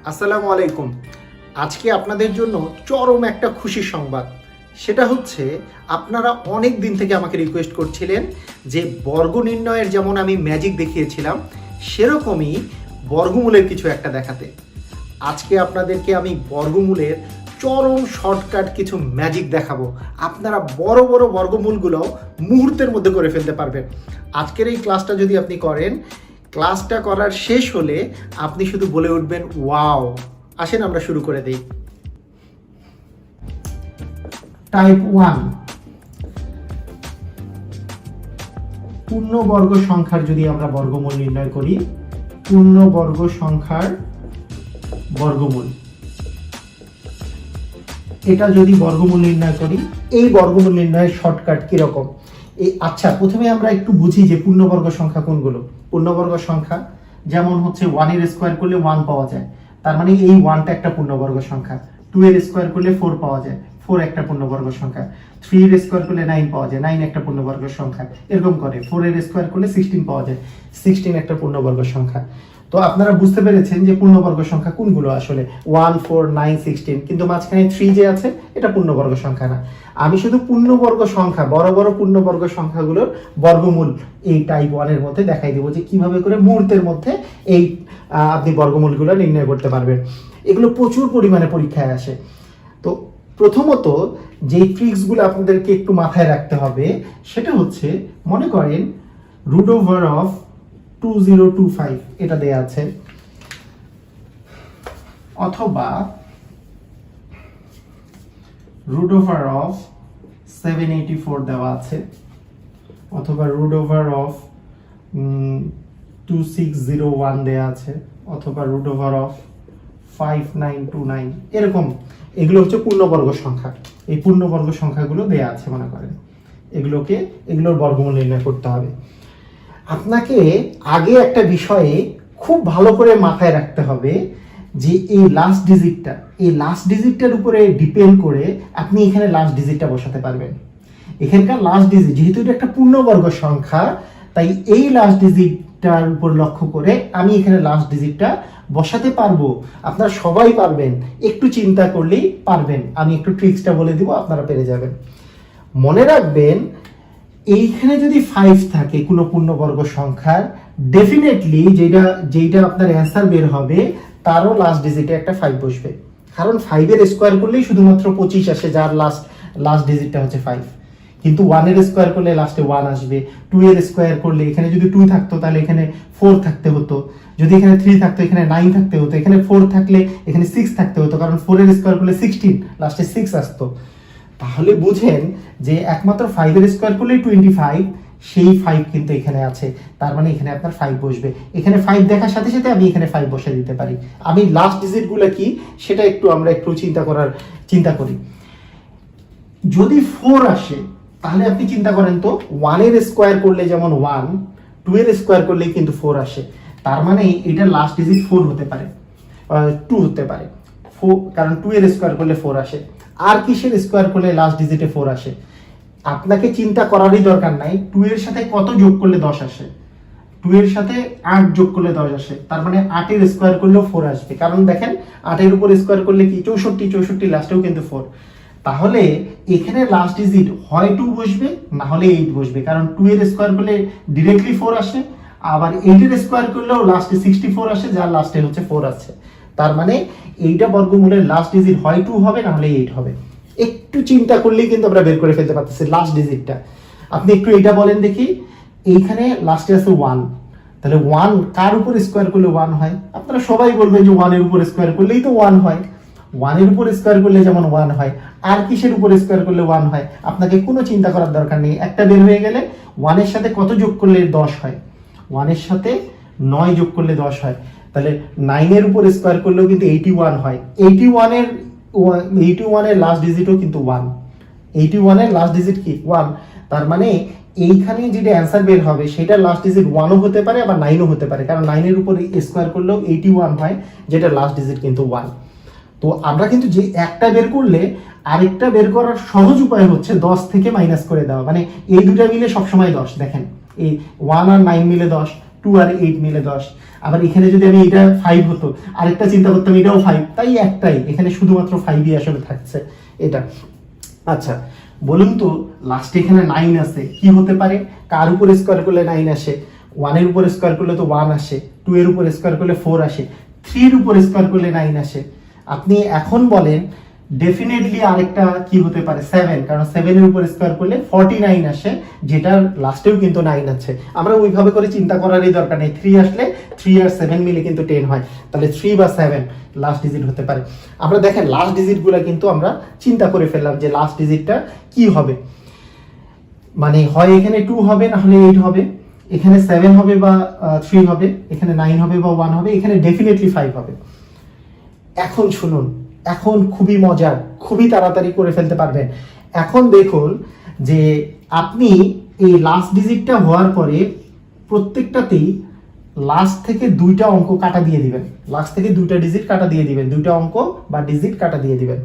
আসসালামু আলাইকুম। আজকে আপনাদের জন্য চরম একটা খুশির সংবাদ। সেটা হচ্ছে আপনারা অনেক দিন থেকে আমাকে রিকোয়েস্ট করছিলেন যে বর্গ নির্ণয়ের যেমন আমি ম্যাজিক দেখিয়েছিলাম সেরকমই বর্গমূলের কিছু একটা দেখাতে। আজকে আপনাদেরকে আমি বর্গমূলের চরম শর্টকাট কিছু ম্যাজিক দেখাবো। আপনারা বড় বড় বর্গমূলগুলো মুহূর্তের মধ্যে করে ফেলতে পারবেন। আজকের এই ক্লাসটা যদি আপনি করেন, ক্লাসটা করার শেষ হলে আপনি শুধু বলে উঠবেন ওয়াও। আসেন আমরা শুরু করে দিই। টাইপ 1, পূর্ণবর্গ সংখ্যার যদি আমরা বর্গমূল নির্ণয় করি, পূর্ণবর্গ সংখ্যার বর্গমূল, এটা যদি বর্গমূল নির্ণয় করি, এই বর্গমূল নির্ণয়ের শর্টকাট কিরকম? আচ্ছা, প্রথমে আমরা একটু বুঝি যে পূর্ণবর্গ সংখ্যা কোনগুলো। পূর্ণবর্গ সংখ্যা যেমন হচ্ছে 1 এর স্কোয়ার করলে 1 পাওয়া যায়, তার মানে এই 1টা একটা পূর্ণবর্গ সংখ্যা। 2 এর স্কোয়ার করলে 4 পাওয়া যায়, 4 একটা পূর্ণবর্গ সংখ্যা। 3 এর স্কোয়ার করলে 9 পাওয়া যায়, 9 একটা পূর্ণবর্গ সংখ্যা। এরকম করে 4 এর স্কোয়ার করলে 16 পাওয়া যায়, 16 একটা পূর্ণবর্গ সংখ্যা। তো আপনারা বুঝতে পেরেছেন যে পূর্ণবর্গ সংখ্যা কোনগুলো আসলে 1, 4, 9, 16, কিন্তু মাঝখানে 3 যে আছে এটা পূর্ণবর্গ সংখ্যা না। আমি শুধু পূর্ণবর্গ সংখ্যা, বড় বড় পূর্ণবর্গ সংখ্যাগুলোর বর্গমূল এই টাইপ 1 এর মধ্যে দেখাই দেবো যে কিভাবে করে মুহূর্তের মধ্যে এই আপনি বর্গমূলগুলো নির্ণয় করতে পারবেন। এগুলো প্রচুর পরিমাণে পরীক্ষায় আসে। তো প্রথমত যে ট্রিক্সগুলো আপনাদেরকে একটু মাথায় রাখতে হবে সেটা হচ্ছে, মনে করেন √of 2025 এটা দেয়া আছে, অথবা √of 784 দেওয়া আছে, অথবা √of 2601 দেয়া আছে, অথবা √of 5929, এরকম। এগুলো হচ্ছে পূর্ণবর্গ সংখ্যা। এই পূর্ণবর্গ সংখ্যাগুলো দেয়া আছে, মনে করেন এগুলোর বর্গমূল নির্ণয় করতে হবে। আপনাকে আগে একটা বিষয়ে খুব ভালো করে মাথায় রাখতে হবে যে এই লাস্ট ডিজিটটার উপরে ডিপেন্ড করে আপনি এখানে লাস্ট ডিজিটটা বসাতে পারবেন। এখানকার লাস্ট ডিজিট যেহেতু এটা একটা পূর্ণবর্গ সংখ্যা, তাই এই লাস্ট ডিজিটটার উপর লক্ষ্য করে আমি এখানে লাস্ট ডিজিটটা বসাতে পারবো। আপনারা সবাই পারবেন, একটু চিন্তা করলেই পারবেন। আমি একটু ট্রিক্সটা বলে দিব, আপনারা পেরে যাবেন। মনে রাখবেন, এইখানে যদি 5 থাকে কোনো পূর্ণবর্গ সংখ্যার, ডেফিনেটলি যেটা আপনার অ্যান্সার বের হবে তারও লাস্ট ডিজিটে একটা 5 বসবে। কারণ 5 এর স্কোয়ার করলেই শুধুমাত্র 25 আসে, যার লাস্ট ডিজিটটা হচ্ছে 5। কিন্তু 1 এর স্কোয়ার করলে লাস্টে 1 আসবে। 2 এর স্কোয়ার করলে এখানে যদি 2 থাকতো তাহলে এখানে 4 থাকতে হতো, যদি এখানে 3 থাকতো এখানে 9 থাকতে হতো, এখানে 4 থাকলে এখানে 6 থাকতে হতো, কারণ 4 এর স্কোয়ার করলে 16, লাস্টে 6 আসতো। তাহলে বুঝেন যে একমাত্র 5 এর স্কোয়ার করলে 25, সেই 5 কিন্তু এখানে আছে, তার মানে এখানে আপনার 5 বসবে। এখানে 5 দেখার সাথে সাথে আমি এখানে 5 বসে দিতে পারি। আমি লাস্ট ডিজিটগুলো কি সেটা আমরা একটু চিন্তা করি। যদি 4 আসে তাহলে আপনি চিন্তা করেন তো, 1 এর স্কোয়ার করলে যেমন 1, 2 এর স্কোয়ার করলে কিন্তু 4 আসে, তার মানে এটা লাস্ট ডিজিট 4 হতে পারে, 2 হতে পারে, 4, কারণ 2 এর স্কোয়ার করলে 4 আসে। আর কিসের স্কোয়ার করলে লাস্ট ডিজিটে 4 আসে? আপনাকে চিন্তা করারই দরকার নাই, 2 এর সাথে কত যোগ করলে 10 আসে? 2 এর সাথে 8 যোগ করলে 10 আসে, তার মানে 8 এর স্কোয়ার করলেও 4 আসবে। কারণ দেখেন 8 এর উপর স্কোয়ার করলে কি 64, লাস্টেও কিন্তু 4। তাহলে এখানে লাস্ট ডিজিট হয় 2 বসবে, না হলে 8 বসবে, কারণ 2 এর স্কোয়ার করলে ডিরেক্টলি 4 আসে, আবার 8 এর স্কোয়ার করলেও লাস্টে 64 আসে, যার লাস্টে হচ্ছে 4 আছে। তার মানে এইটা বর্গমূলের লাস্ট ডিজিট হয় 2 হবে, না হলে 8 হবে। একটু চিন্তা করলেই কিন্তু আমরা বের করে ফেলতে পারতেছি লাস্ট ডিজিটটা। আপনি একটু এটা বলেন দেখি, এইখানে লাস্টে আছে 1, তাহলে 1 কার উপর স্কোয়ার করলে 1 হয়? আপনারা সবাই বলবেন যে 1 এর উপর স্কোয়ার করলেই তো 1 হয়। 1 এর উপর স্কোয়ার করলে যেমন 1 হয়, আর কিসের উপর স্কোয়ার করলে 1 হয়? আপনাকে কোনো চিন্তা করার দরকার নেই। একটা বের হয়ে গেলে 1 এর সাথে কত যোগ করলে 10 হয়? 1 এর সাথে 9 যোগ করলে 10 হয়। তাহলে 9 এর উপর স্কোয়ার করলেও কিন্তু 81 হয়। 81 এর লাস্ট ডিজিটও কিন্তু 1। 81 এর লাস্ট ডিজিট কি? 1। তার মানে এইখানে যেটা অ্যান্সার বের হবে সেটা লাস্ট ডিজিট 1ও হতে পারে, আবার 9ও হতে পারে, কারণ 9 এর উপর স্কোয়ার করলেও 81 হয়, যেটা লাস্ট ডিজিট কিন্তু 1। তো আমরা কিন্তু যে একটা বের করলে আরেকটা বের করার সহজ উপায় হচ্ছে 10 থেকে মাইনাস করে দেওয়া। মানে এই দুটা মিলে সবসময় 10। দেখেন এই 1 আর 9 মিলে 10, 2 আর 8 মিলে 10। আবার এখানে যদি আমি এটা 5 হতো, আরেকটা চিন্তা করতাম এটাও 5, তাই একটাই, এখানে শুধুমাত্র 5ই আসলে থাকছে এটা। আচ্ছা বলুন তো লাস্টে এখানে 9 আছে, কি হতে পারে? কার উপর স্কোয়ার করলে 9 আসে? 1 এর উপর স্কোয়ার করলে তো 1 আসে, 2 এর উপর স্কোয়ার করলে 4 আসে, 3 এর উপর স্কোয়ার করলে 9 আসে। আপনি এখন বলেন ডেফিনেটলি আরেকটা কি হতে পারে? 7, কারণ 7 এর উপর স্কোয়ার করলে 49 আসে, যেটার লাস্টেও কিন্তু 9 আছে। আমরা ওইভাবে করে চিন্তা করারই দরকার নেই, 3 আসলে 3 আর 7 মিলে কিন্তু 10 হয়, তাহলে 3 বা 7 লাস্ট ডিজিট হতে পারে। আমরা দেখেন লাস্ট ডিজিটগুলো কিন্তু আমরা চিন্তা করে ফেললাম যে লাস্ট ডিজিটটা কি হবে, মানে হয় এখানে 2 হবে, না হলে 8 হবে, এখানে 7 হবে বা 3 হবে, এখানে 9 হবে বা 1 হবে, এখানে ডেফিনেটলি 5 হবে। এখন শুনুন, এখন খুবই মজার, খুবই তাড়াতাড়ি করে ফেলতে পারবেন। এখন দেখুন যে আপনি এই লাস্ট ডিজিটটা হওয়ার পরে প্রত্যেকটাতেই লাস্ট থেকে 2টা অঙ্ক কাটা দিয়ে দিবেন, লাস্ট থেকে 2টা ডিজিট কাটা দিয়ে দিবেন, 2টা অঙ্ক বা ডিজিট কাটা দিয়ে দিবেন।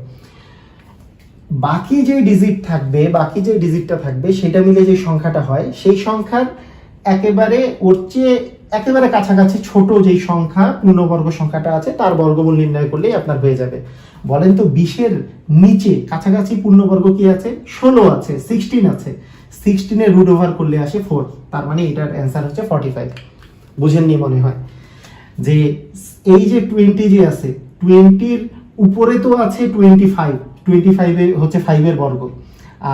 বাকি যে ডিজিট থাকবে, বাকি যে ডিজিটটা থাকবে সেটা মিলে যে সংখ্যাটা হয়, সেই সংখ্যার একেবারে ওর চেয়ে একেবারে কাছাকাছি ছোট যেই সংখ্যা পূর্ণবর্গ সংখ্যাটা আছে তার বর্গমূল নির্ণয় করলেই আপনার হয়ে যাবে। বলেন তো 20-এর নিচে কাছাকাছি পূর্ণবর্গ কি আছে? 16 আছে, 16 আছে, 16 এর রুট ওভার করলে আসে 4, তার মানে এটার অ্যান্সার হচ্ছে 45। বুঝেননি মনে হয় যে এই যে 20 যে আছে, 20-র উপরে তো আছে 25, 25 হচ্ছে 5 এর বর্গ,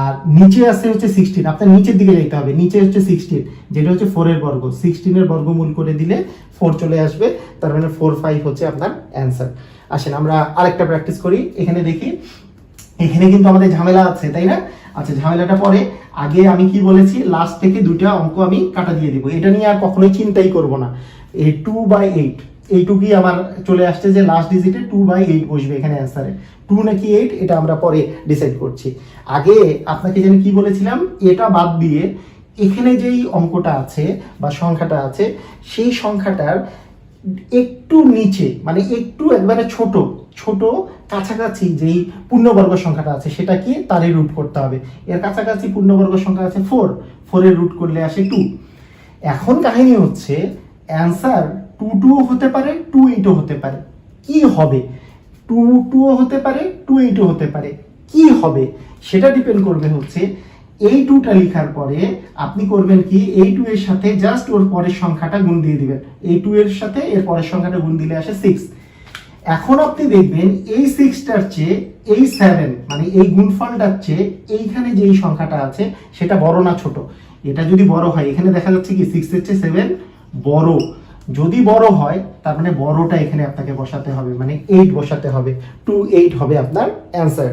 আর নিচে আছে হচ্ছে 16, আপনার নিচের দিকে যেতে হবে, নিচে হচ্ছে 16 যেটা হচ্ছে 4 এর বর্গ, 16 এর বর্গমূল করে দিলে 4 চলে আসবে, তার মানে 45 হচ্ছে আপনার অ্যান্সার। আসেন আমরা আরেকটা প্র্যাকটিস করি, এখানে দেখি, এখানে কিন্তু আমাদের ঝামেলা আছে তাই না? আচ্ছা ঝামেলাটা পরে, আগে আমি কি বলেছি লাস্ট থেকে 2টা অঙ্ক আমি কাটা দিয়ে দিব, এটা নিয়ে আর কখনোই চিন্তাই করব না। এই 2/8 এইটুকুই আমার চলে আসছে যে লাস্ট ডিজিটে 2/8 বসবে এখানে অ্যান্সারে, 2 নাকি 8 এটা আমরা পরে ডিসাইড করছি। আগে আপনাকে যেন কি বলেছিলাম, এটা বাদ দিয়ে এখানে যেই অঙ্কটা আছে বা সংখ্যাটা আছে সেই সংখ্যাটার একটু নিচে, মানে একটু একবারে ছোট ছোট কাছাকাছি যেই পূর্ণবর্গ সংখ্যাটা আছে সেটা কি তারই রুট করতে হবে। এর কাছাকাছি পূর্ণবর্গ সংখ্যা আছে 4, 4 এর রুট করলে আসে 2। এখন কাহিনী হচ্ছে অ্যান্সার 2 হতে পারে, 2 হতে পারে, কি হবে? 2 হতে পারে, 2 হতে পারে, কি হবে সেটা ডিপেন্ড করবে হচ্ছে এই 2টা লেখার পরে আপনি করবেন কি, এই 2 এর সাথে জাস্ট ওর পরের সংখ্যাটা গুণ দিয়ে দিবেন, এই 2 এর সাথে এর পরের সংখ্যাটা গুণ দিলে আসে 6। এখন আপনি দেখবেন এই 6টার চেয়ে এই 7, মানে এই গুণফলটার চেয়ে এইখানে যে এই সংখ্যাটা আছে সেটা বড় না ছোট? এটা যদি বড় হয়, এখানে দেখা যাচ্ছে কি 6 এর চেয়ে 7 বড়, যদি বড় হয় তার মানে বড়টা এখানে আপনাকে বসাতে হবে, মানে 8 বসাতে হবে, 28 হবে আপনার অ্যান্সার।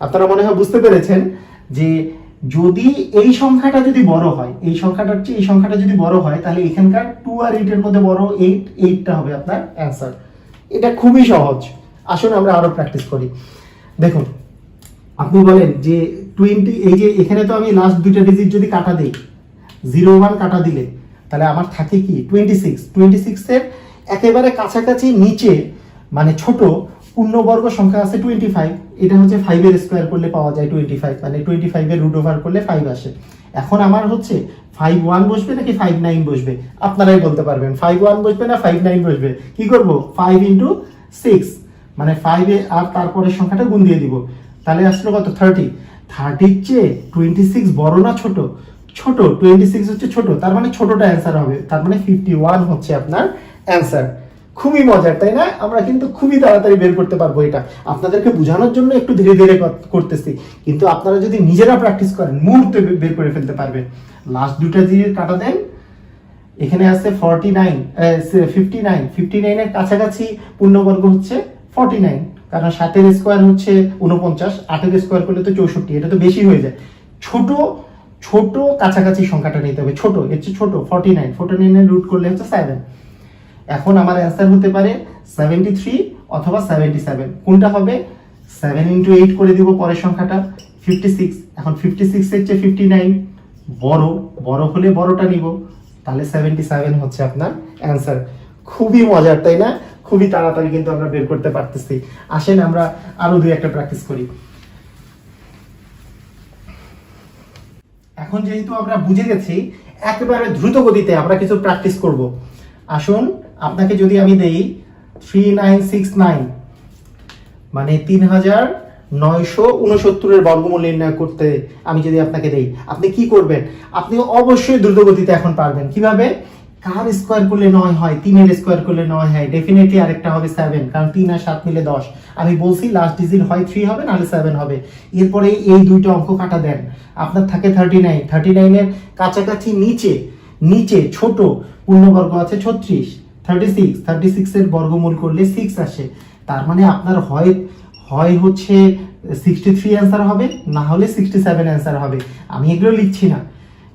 আপনারা মনে হয় বুঝতে পেরেছেন যে যদি এই সংখ্যাটা যদি বড় হয়, এই সংখ্যাটার চেয়ে এই সংখ্যাটা যদি বড় হয় তাহলে এখানকার 2 আর 8 এর মধ্যে বড় 8টা হবে আপনার অ্যান্সার। এটা খুবই সহজ। আসুন আমরা আরো প্র্যাকটিস করি। দেখুন আপনি বলেন যে 20, এই যে এখানে তো আমি লাস্ট 2টা ডিজিট যদি কাটা দেই, 01 কাটা দিলে তাহলে আমার থাকে কি 26, 26 এর একেবারে কাছাকাছি নিচে মানে ছোট পূর্ণবর্গ সংখ্যা আছে 25, এটা হচ্ছে 5 এর স্কোয়ার করলে পাওয়া যায় 25, মানে 25 এর রুট ওভার করলে 5 আসে। এখন আমার হচ্ছে 51 বসবে নাকি 59 বসবে? আপনারাই বলতে পারবেন, 51 বসবে না 59 বসবে? কি করব, 5 × 6 মানে 5 এ আর তারপরের সংখ্যাটা গুণ দিয়ে দিব, তাহলে আসলো কত 30। 30 চেয়ে 26 বড় না ছোট? ছোট, 26 হচ্ছে ছোট, তার মানে ছোটটা অ্যান্সার হবে, তার মানে 51 হচ্ছে আপনার অ্যান্সার। খুবই মজার তাই না? আমরা কিন্তু খুবই তাড়াতাড়ি বের করতে পারবো। এটা আপনাদেরকে বোঝানোর জন্য একটু ধীরে ধীরে করতেছি, কিন্তু আপনারা যদি নিজেরা প্র্যাকটিস করেন মুহূর্তে বের করে ফেলতে পারবেন। লাস্ট 2টা দিয়ে কাটা দেন, এখানে আছে 59, 59 এর কাছাকাছি পূর্ণবর্গ হচ্ছে 49, কারণ 7 এর স্কোয়ার হচ্ছে 49, 8 এর স্কোয়ার করলে তো 64, এটা তো বেশি হয়ে যায়। ছোট ছোট কাছাকাছি সংখ্যাটা নিতে হবে, ছোট এর চেয়ে ছোট 49 এর রুট করলে হচ্ছে 7। এখন আমার অ্যান্সার হতে পারে 73 অথবা 77, কোনটা হবে? 7 × 8 করে দিব পরের সংখ্যাটা 56। এখন 56 এর চেয়ে 59 বড়, বড় হলে বড়টা নিব, তাহলে 77 হচ্ছে আপনার অ্যান্সার। খুবই মজার তাই না? খুবই তাড়াতাড়ি কিন্তু আমরা বের করতে পারতেছি। আসেন আমরা আরো দুই একটা প্র্যাকটিস করি। এখন যেহেতু আমরা বুঝে গেছি, একেবারে দ্রুত গতিতে আমরা কিছু প্র্যাকটিস করব। আসুন আপনাকে যদি আমি দেই 3969 মানে 3969 এর বর্গমূল নির্ণয় করতে আমি যদি আপনাকে দেই, আপনি কি করবেন? আপনি অবশ্যই দ্রুতগতিতে এখন পারবেন। কিভাবে? কার স্কোয়ার করলে 9 হয়, 3 এর স্কোয়ার করলে 9 হয়, ডেফিনেটলি আরেকটা হবে 7, কারণ 3 আর 7 মিলে 10। আমি বলছি লাস্ট ডিজিট হয় 3 হবে নাহলে 7 হবে। এরপরে এই দুইটা অঙ্ক কাটা দেন, আপনার থাকে 39। 39 এর কাছাকাছি নিচে নিচে ছোট পূর্ণবর্গ আছে 36, 36, 36 এর বর্গমূল করলে 6 আসে। তার মানে আপনার হয় হচ্ছে 63 অ্যান্সার হবে, না হলে 67 অ্যান্সার হবে। আমি এগুলো লিখছি না,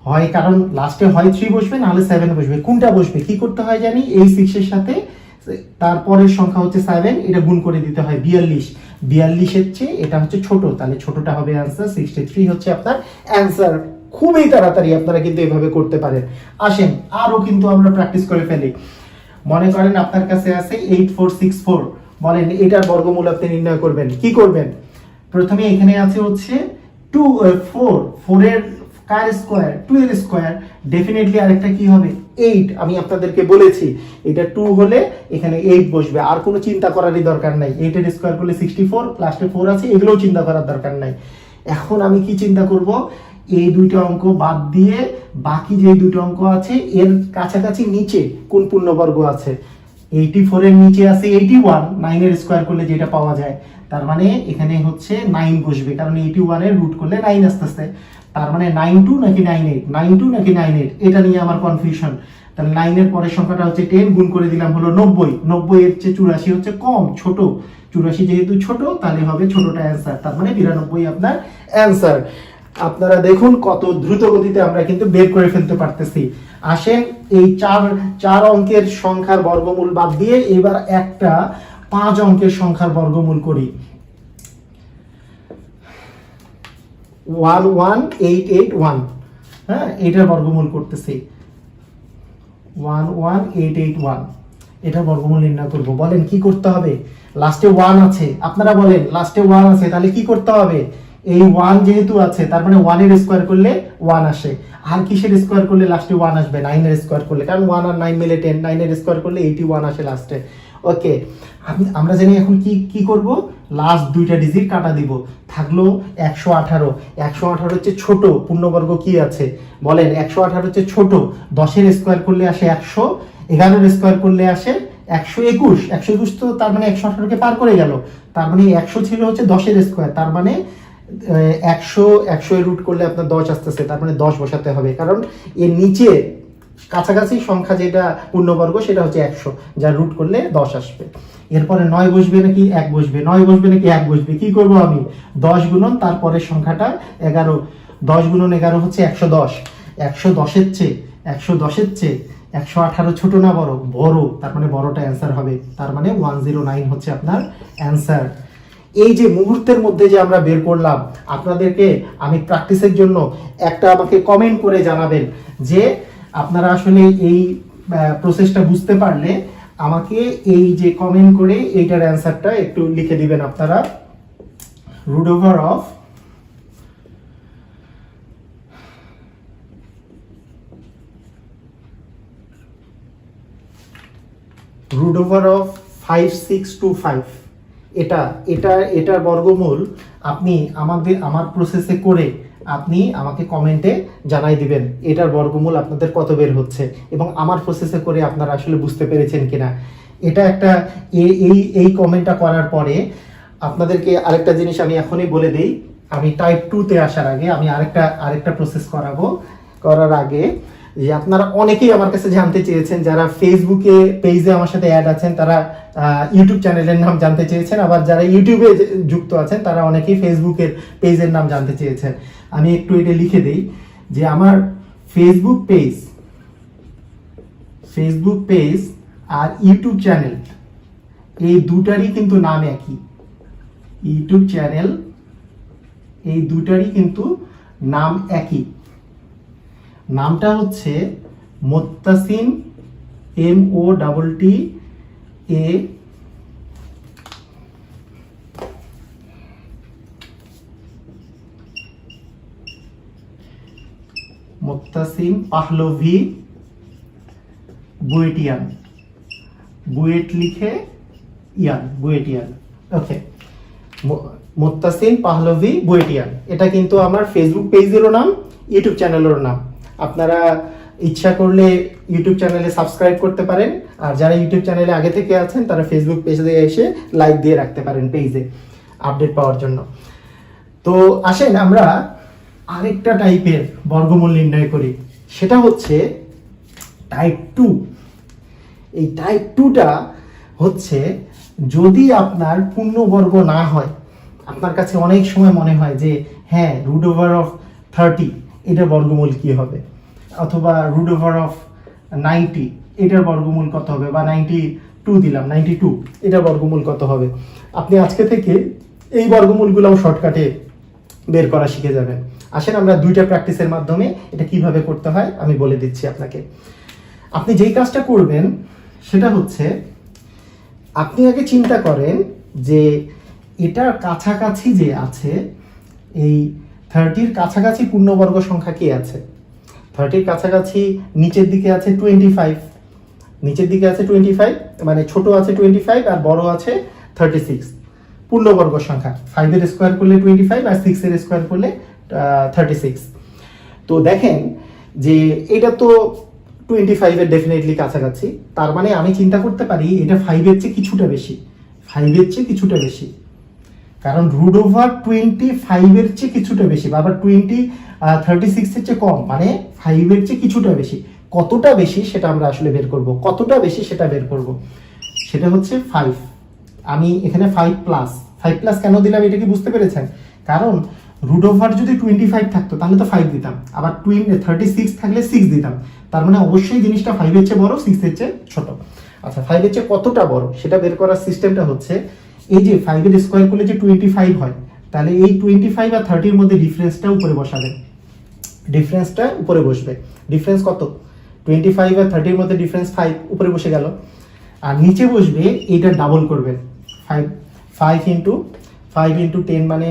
হয় কারণ লাস্টে হয় 3 বসবে না হলে 7 বসবে। কোনটা বসবে কি করতে হয় জানি, এই 6 এর সাথে তারপরের সংখ্যা হচ্ছে 7, এটা গুণ করে দিতে হয় 42। 42 এর চেয়ে এটা হচ্ছে ছোট, তাহলে ছোটটা হবে অ্যান্সার, 63 হচ্ছে আপনার অ্যান্সার। খুবই তাড়াতাড়ি আপনারা কিন্তু এভাবে করতে পারেন। আসেন আরো কিন্তু আমরা প্র্যাকটিস করে ফেলি। মনে করেন আপনার কাছে আছে 8464, বলেন এটার বর্গমূল আপনি নির্ণয় করবেন। কি করবেন? প্রথমে এখানে আছে হচ্ছে 4 এর কার স্কয়ার, 2 এর স্কয়ার, ডেফিনেটলি আরেকটা কি হবে 8। আমি আপনাদেরকে বলেছি এটা 2 হলে এখানে 8 বসবে, আর কোনো চিন্তা করারই দরকার নাই। 8 এর স্কয়ার করলে 64, লাস্টে 4 আছে, এগুলোও চিন্তা করার দরকার নাই। এখন আমি কি চিন্তা করব? এই দুইটা অঙ্ক বাদ দিয়ে বাকি যে দুটো অঙ্ক আছে এর কাছাকাছি নিচে কোন পূর্ণবর্গ আছে। 84 এর নিচে আছে 81, 9 এর স্কয়ার করলে যেটা পাওয়া যায়, তার মানে এখানে হচ্ছে 9 বসবে, কারণ 81 এর রুট করলে 9 আসতেছে। তার মানে 92 নাকি 98, 92 নাকি 98, এটা নিয়ে আমার কনফিউশন। তাহলে 9 এর পরের সংখ্যাটা হচ্ছে 10, গুণ করে দিলাম হলো 90। 90 এর চেয়ে 84 হচ্ছে কম, ছোট। 84 যেহেতু ছোট তাহলে হবে ছোটটা অ্যান্সার, তার মানে 92 আপনার অ্যান্সার। আপনারা দেখুন কত দ্রুত গতিতে আমরা কিন্তু বের করে ফেলতে পারতেছি। আসেন এই চার অঙ্কের সংখ্যার বর্গমূল বাদ দিয়ে এবার একটা 5 অঙ্কের সংখ্যার বর্গমূল করি। 11881, হ্যাঁ এটার বর্গমূল করতেছি 11881, এটার বর্গমূল নির্ণয় করব। বলেন কি করতে হবে? লাস্টে 1 আছে, আপনারা বলেন লাস্টে 1 আছে, তাহলে কি করতে হবে? এই 1 যেহেতু আছে তার মানে 1 এর স্কয়ার করলে 1 আসে। আর কিসের স্কয়ার করলে লাস্টে 1 আসবে? 9 এর স্কয়ার করলে, কারণ 1 আর 9 মিলে 10, 9 এর স্কয়ার করলে 81 আসে লাস্টে। ওকে, আমরা জানি এখন কি করব? লাস্ট দুইটা ডিজিট কাটা দিব, থাকলো 118। 118 হচ্ছে ছোট পূর্ণবর্গ কি আছে বলেন? 118 হচ্ছে ছোট, 10 এর স্কয়ার করলে আসে 100, 11 এর স্কয়ার করলে আসে 121। 121 তো তার মানে 118 কে পার করে গেল, তার মানে 100 ছিল হচ্ছে 10 এর স্কয়ার, তার মানে 100 এর রুট করলে আপনার 10 আসতেছে, তার মানে 10 বসাতে হবে, কারণ এর নিচে কাছাকাছি সংখ্যা যেটা পূর্ণবর্গ সেটা হচ্ছে 100, যার রুট করলে 10 আসবে। এরপরে 9 বসবে নাকি 1 বসবে? 9 বসবে নাকি 1 বসবে? কি করব আমি? 10 গুণন তারপরের সংখ্যাটা 11, 10 গুণন 11 হচ্ছে 110। 110 এর চেয়ে 118 ছোট না বড়? বড়, তার মানে বড়টা অ্যান্সার হবে, তার মানে 109 হচ্ছে আপনার অ্যান্সার। এই যে মুহূর্তের মধ্যে যে আমরা বের করলাম, আপনাদেরকে আমি প্র্যাকটিসের জন্য একটা আমাকে কমেন্ট করে জানাবেন যে আপনারা আসলে এই প্রসেসটা বুঝতে পারলে আমাকে এই যে কমেন্ট করে এইটার অ্যান্সারটা একটু লিখে দিবেন আপনারা। রুট ওভার অফ 5625, এটার বর্গমূল আপনি আমার প্রসেসে করে আপনি আমাকে কমেন্টে জানাই দিবেন এটার বর্গমূল আপনাদের কত বের হচ্ছে, এবং আমার প্রসেসে করে আপনারা আসলে বুঝতে পেরেছেন কিনা। এটা একটা এই কমেন্টটা করার পরে আপনাদেরকে আরেকটা জিনিস আমি এখনই বলে দেই। আমি টাইপ 2 তে আসার আগে আমি আরেকটা প্রসেস করার আগে যে আপনারা অনেকেই আমার কাছে জানতে চেয়েছেন, যারা ফেসবুকে পেজে আমার সাথে অ্যাড আছেন তারা ইউটিউব চ্যানেলের নাম জানতে চেয়েছেন, আবার যারা ইউটিউবে যুক্ত আছেন তারা অনেকেই ফেসবুকের পেজের নাম জানতে চেয়েছেন। আমি একটু এটা লিখে দেই যে আমার ফেসবুক পেজ আর ইউটিউব চ্যানেল এই দুটারই কিন্তু নাম একই। ইউটিউব চ্যানেল এই দুটারই কিন্তু নাম একই, নামটা হচ্ছে মুত্তাসিম MOTTA মুত্তাসিম পাহলভি বুয়েটিয়ান। বুয়েট লিখে ইয়ান, বুয়েটিয়ান। ওকে, মুত্তাসিন পাহলভি বুয়েটিয়ান, এটা কিন্তু আমার ফেসবুক পেজেরও নাম, ইউটিউব চ্যানেলেরও নাম। আপনারা ইচ্ছা করলে ইউটিউব চ্যানেলে সাবস্ক্রাইব করতে পারেন, আর যারা ইউটিউব চ্যানেলে আগে থেকে আছেন তারা ফেসবুক পেজে এসে লাইক দিয়ে রাখতে পারেন পেজে আপডেট পাওয়ার জন্য। তো আসেন আমরা আরেকটা টাইপের বর্গমূল নির্ণয় করি, সেটা হচ্ছে টাইপ 2। এই টাইপ 2টা হচ্ছে যদি আপনার পূর্ণবর্গ না হয়, আপনার কাছে অনেক সময় মনে হয় যে হ্যাঁ √30 এটার বর্গমূল কি হবে, অথবা √90 এটার বর্গমূল কত হবে, বা 92 দিলাম 92 এটার বর্গমূল কত হবে। আপনি আজকে থেকে এই বর্গমূলগুলোও শর্টকাটে বের করা শিখে যাবেন। আসেন আমরা দুইটা প্র্যাকটিসের মাধ্যমে এটা কিভাবে করতে হয় আমি বলে দিচ্ছি আপনাকে। আপনি যেই কাজটা করবেন সেটা হচ্ছে, আপনি আগে চিন্তা করেন যে এটার কাছাকাছি যে আছে, এই 30-র কাছাকাছি পূর্ণবর্গ সংখ্যা কি আছে। 30-র কাছাকাছি নিচের দিকে আছে 25, নিচের দিকে আছে 25, মানে ছোট আছে 25 আর বড় আছে 36। পূর্ণবর্গ সংখ্যা 5-এর স্কোয়ার করলে 25 আর 6-এর স্কোয়ার করলে 36। তো দেখেন যে এটা তো 25-এর ডেফিনেটলি কাছাকাছি, তার মানে আমি চিন্তা করতে পারি এটা 5-এর চেয়ে কিছুটা বেশি, 5-এর চেয়ে কিছুটা বেশি, কারণ √25-এর চেয়ে কিছুটা বেশি, আবার 36-এর চেয়ে কম, মানে 5-এর চেয়ে কিছুটা বেশি। কতটা বেশি সেটা আমরা আসলে বের করব, কতটা বেশি সেটা বের করব, সেটা হচ্ছে 5। আমি এখানে 5+ কেন দিলাম এটা কি বুঝতে পেরেছেন? কারণ √ওভার যদি 25 থাকতো তাহলে তো 5 দিতাম, আবার 36 থাকলে 6 দিতাম, তার মানে অবশ্যই জিনিসটা 5-এর চেয়ে বড়, 6-এর চেয়ে ছোট। আচ্ছা, 5-এর চেয়ে কতটা বড় সেটা বের করার সিস্টেমটা হচ্ছে, এই যে 5-এর স্কোয়ার করলে যে 25 হয়, তাহলে এই 25 আর 30-র মধ্যে ডিফারেন্সটা উপরে বসাবেন, ডিফারেন্সটা উপরে বসবে। ডিফারেন্স কত? 25 আর 30-র মধ্যে ডিফারেন্স 5, উপরে বসে গেল। আর নিচে বসবে, এইটা ডাবল করবেন, 5 ইন্টু 10 মানে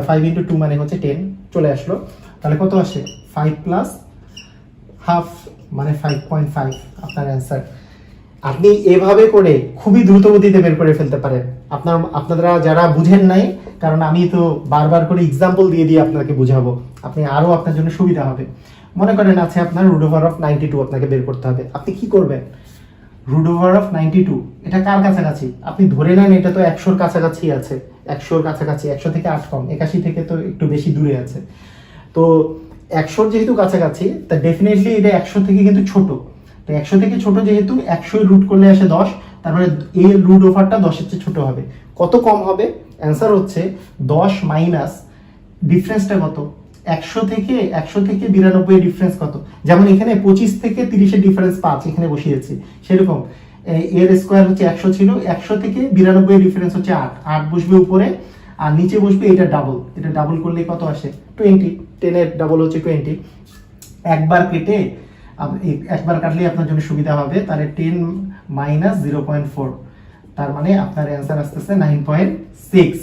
5 ইন্টু 2 মানে হচ্ছে 10 চলে আসলো। তাহলে কত আসে? 5 + হাফ মানে 5.5 আপনার অ্যান্সার। আপনি এভাবে করে খুবই দ্রুত গতিতে বের করে ফেলতে পারেন। আপনারা যারা বুঝেন নাই, কারণ আমি তো বারবার করে এক্সাম্পল দিয়ে দিয়ে আপনাকে বুঝাবো, আপনি আরো আপনার জন্য সুবিধা হবে। মনে করেন আছে আপনার √92 আপনাকে বের করতে হবে। আপনি কি করবেন? √92 এটা কার কাছাকাছি? আপনি ধরে নেন এটা তো 100-র কাছাকাছি আছে, 100-র কাছাকাছি, 100 থেকে 8 কম, 81 থেকে তো একটু বেশি দূরে আছে। তো 100-র যেহেতু কাছাকাছি, তা ডেফিনেটলি এটা 100 থেকে কিন্তু ছোট। তো 100 থেকে ছোট যেহেতু, 100 রুট করলে আসে 10, তারপরে এই √ওভারটা 10-এর চেয়ে ছোট হবে। কত কম হবে? অ্যান্সার হচ্ছে 10 মাইনাস ডিফারেন্সটা কত? 100 থেকে 92 ডিফারেন্স কত? যেমন এখানে 25 থেকে 30-এর ডিফারেন্স 5 এখানে বসিয়েছি, সেরকম এর স্কোয়ার হচ্ছে 100 ছিল, 100 থেকে 92 ডিফারেন্স হচ্ছে 8 বসবে উপরে, আর নিচে বসবে এটা ডাবল, এটা ডাবল করলে কত আসে? 20। 10-এর ডাবল হচ্ছে 20। একবার কেটে, একবার কাটলে আপনার জন্য সুবিধা হবে, তাহলে 10 মাইনাস 0.4, তার মানে আপনার অ্যান্সার আসতেছে 9.6।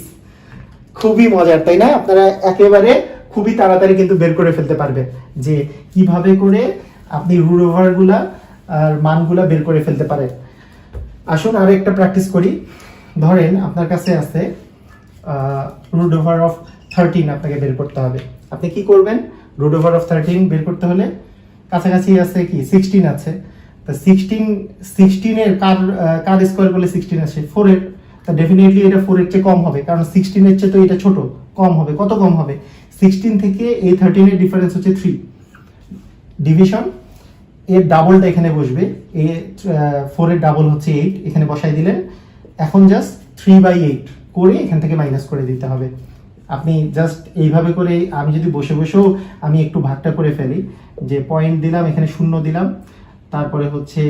খুবই মজার, তাই না? আপনারা একেবারে খুবই তাড়াতাড়ি কিন্তু বের করে ফেলতে পারবেন যে কিভাবে করে আপনি √ওভারগুলা আর মানগুলা বের করে ফেলতে পারেন। আসুন আরো একটা প্র্যাকটিস করি। ধরেন আপনার কাছে আছে √13 আপনাকে বের করতে হবে। আপনি কি করবেন? √13 বের করতে হলে কাছাকাছি আছে কি 16 আছে, তা 16-এর কার স্কোয়ার করলে 16 আসে? 4-এর। তা ডেফিনেটলি এটা 4-এর চেয়ে কম হবে, কারণ 16-এর চেয়ে তো এটা ছোট, কম হবে। কত কম হবে? 16 থেকে এই 13-এর ডিফারেন্স হচ্ছে 3। ডিভিশন, এর ডাবলটা এখানে বসবে, 4-এর ডাবল হচ্ছে 8, এখানে বসাই দিলেন। এখন জাস্ট 3/8 করে এখান থেকে মাইনাস করে দিতে হবে। আপনি জাস্ট এইভাবে করে, আমি যদি বসে বসেও আমি একটু ভাগটা করে ফেলি, যে পয়েন্ট দিলাম, এখানে 0 দিলাম, তারপরে হচ্ছে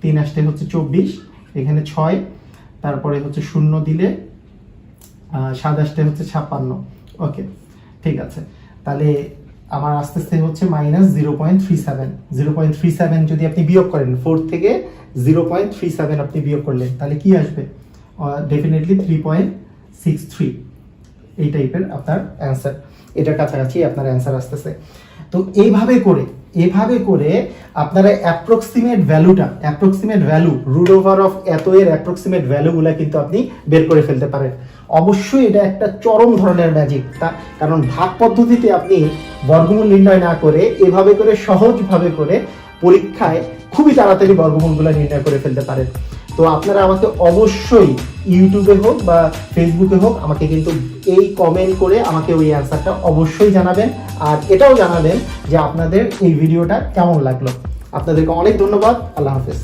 3 আসতে হচ্ছে 24, এখানে 6, তারপরে হচ্ছে 0 দিলে 7 আসতে হচ্ছে 56। ওকে, ঠিক আছে। তাহলে আমার আস্তে আস্তে হচ্ছে মাইনাস 0.37 যদি আপনি বিয়োগ করেন, 4 থেকে 0.37 আপনি বিয়োগ করলেন, তাহলে কি আসবে? ডেফিনেটলি 3.63। এই টাইপের আপনার অ্যান্সার, এটার কাছাকাছি আপনার অ্যান্সার আসতেছে। তো এইভাবে করে আপনারা approximate value root over of এত এর অ্যাপ্রক্সিমেট ভ্যালুগুলা কিন্তু আপনি বের করে ফেলতে পারেন। অবশ্যই এটা একটা চরম ধরনের ম্যাজিক, কারণ ভাগ পদ্ধতিতে আপনি বর্গমূল নির্ণয় না করে এভাবে করে সহজভাবে করে পরীক্ষায় খুবই তাড়াতাড়ি বর্গমূলগুলো নির্ণয় করে ফেলতে পারেন। তো আপনারা আমাকে অবশ্যই ইউটিউবে হোক বা ফেসবুকে হোক আমাকে কিন্তু এই কমেন্ট করে আমাকে ওই অ্যান্সারটা অবশ্যই জানাবেন, আর এটাও জানাবেন যে আপনাদের এই ভিডিওটা কেমন লাগলো। আপনাদেরকে অনেক ধন্যবাদ। আল্লাহ হাফেজ।